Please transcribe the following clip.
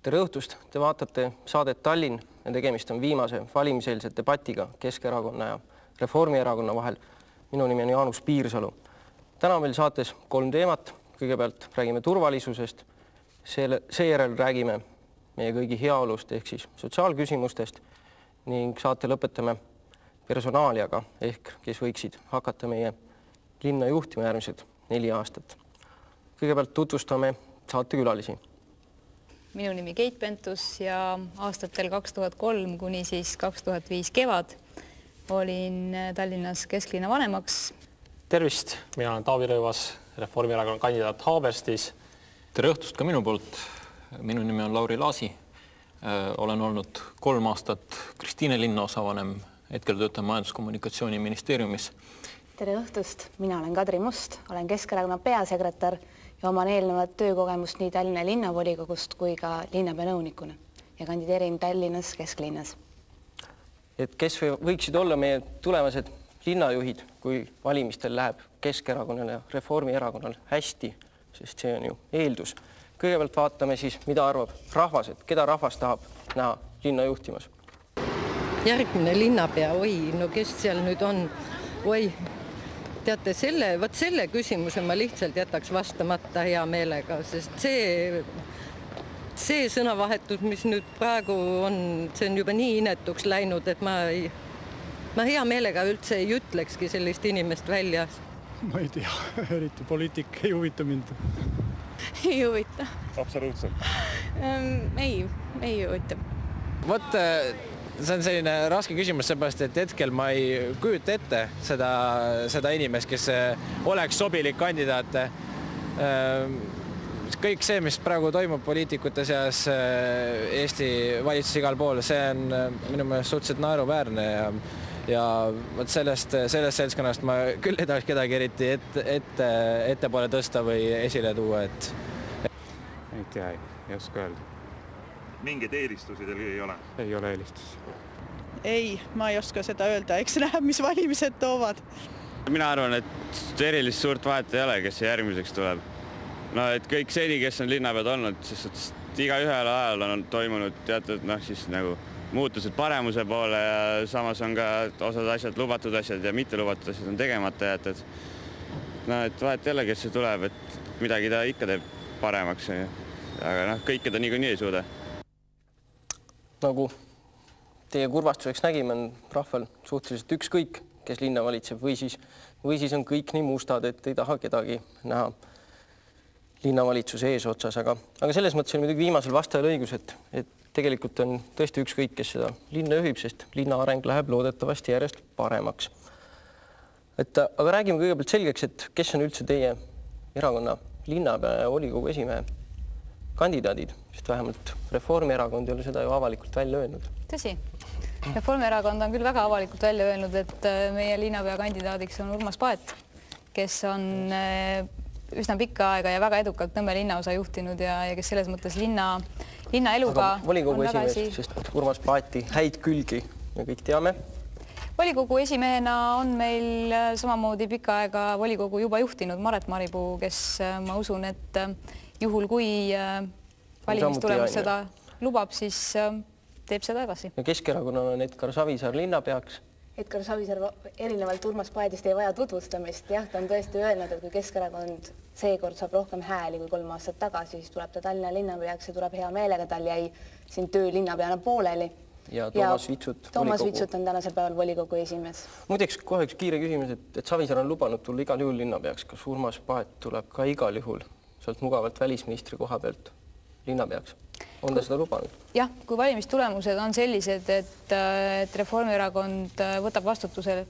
Tere õhtust! Te vaatate saadet Tallinn ja tegemist on viimase valimiseelse debatiga Keskerakonna ja Reformierakonna vahel. Minu nimi on Jaanus Piirsalu. Täna on meil saates 3 teemat. Kõigepealt räägime turvalisusest, seejärel räägime meie kõigi heaolust ehk siis sotsiaalküsimustest ning saate lõpetame personaaliaga ehk kes võiksid hakata meie linna juhtima järgmised 4 aastat. Kõigepealt tutvustame saatekülalisi. Minu nimi Keit Pentus ja aastatel 2003 kuni siis 2005 kevad olin Tallinnas kesklinna vanemaks. Tervist, mina olen Taavi Rõivas, Reformierakonna kandidaat Haaberstis. Tere õhtust ka minu poolt. Minu nimi on Lauri Laasi. Olen olnud 3 aastat Kristiine linnaosavanem, hetkel töötan Majandus-kommunikatsiooniministeeriumis. Tere õhtust, mina olen Kadri Must, olen Keskerakonna peasekretär ja oman eelnevat töökogemust nii Tallinna linnavolikogust kui ka linnapea nõunikuna ja kandideerin Tallinnas kesklinnas. Et kes võiksid olla meie tulevased linnajuhid, kui valimistel läheb Keskerakonnal ja Reformierakonnal hästi, sest see on ju eeldus. Kõigepealt vaatame siis, mida arvab rahvas, et keda rahvas tahab näha linna juhtimas. Järgmine linnapea, no kes seal nüüd on? Teate, selle küsimuse ma lihtsalt jätaks vastamata hea meelega, sest see sõnavahetus, mis nüüd praegu on, see on juba nii inetuks läinud, et ma hea meelega üldse ei ütlekski sellist inimest välja. Ma ei tea, eriti poliitik ei huvita mind. Ei huvita. Absoluutselt. Ei huvita. Vot, see on selline raske küsimus, seepärast, et hetkel ma ei kujuta ette seda inimest, kes oleks sobilik kandidaat. Kõik see, mis praegu toimub poliitikute seas Eesti valitsus igal pool, see on minu meelest suhteliselt naeruväärne ja sellest seltskonnast ma küll ei tahaks kedagi eriti ettepoole tõsta või esile tuua. Ei tea, ei oska öelda. Mingeid eelistusi teil ei ole? Ei ole eelistus. Ei, ma ei oska seda öelda, eks näeb, mis valimised toovad. Mina arvan, et erilist suurt vahet ei ole, kes järgmiseks tuleb. No, et kõik seni, kes on linnapead olnud, sest iga ühel ajal on toimunud teatud siis nagu muutused paremuse poole ja samas on ka osad asjad, lubatud asjad ja mitte lubatud asjad on tegemata jäetud. No, et vahet ei ole, kes see tuleb, et midagi ta ikka teeb paremaks, aga kõike ta niikuinii ei suuda. Nagu teie kurvastuseks nägime, on rahval suhteliselt ükskõik, kes linna valitseb või siis on kõik nii mustad, et ei taha kedagi näha linnavalitsuse eesotsas. Aga selles mõttes on muidugi viimasel vastajal õigus, et tegelikult on tõesti ükskõik, kes seda linna juhib, sest linna areng läheb loodetavasti järjest paremaks. Aga räägime kõigepealt selgeks, et kes on üldse teie erakonna linnapea ja volikogu esimehe kandidaadid, sest vähemalt Reformierakond ei ole seda ju avalikult välja öelnud. Tõsi. Reformierakond on küll väga avalikult välja öelnud, et meie linnapea kandidaadiks on Urmas Paet, kes on üsna pikka aega ja väga edukalt Nõmme linnaosa juhtinud ja kes selles mõttes linna eluga volikogu esimees, sest Urmas Paeti häid külgi me kõik teame. Volikogu esimehena on meil samamoodi pikka aega volikogu juba juhtinud Maret Maripuu, kes ma usun, et juhul kui valimistulemus seda lubab, siis teeb seda edasi. Ja Keskerakonnal on Edgar Savisaar linnapeaks. Edgar Savisaar erinevalt Urmas Paedist ei vaja tutvustamist. Jah, ta on tõesti öelnud, et kui Keskerakond seekord saab rohkem hääli kui 3 aastat tagasi, siis tuleb ta Tallinna linnapeaks ja tuleb hea meelega. Tal jäi siin töö linnapeana pooleli. Ja Toomas Vitsut on tänasel päeval volikogu esimees. Muideks kohe üks kiire küsimus, et Savisaar on lubanud tulla igal juhul linnapeaks. Kas Urmas Paet tuleb ka igal juhul sealt mugavalt välisministri koha pealt linnapeaks? On ta seda lubanud? Jah, kui valimistulemused on sellised, et Reformierakond võtab vastutusele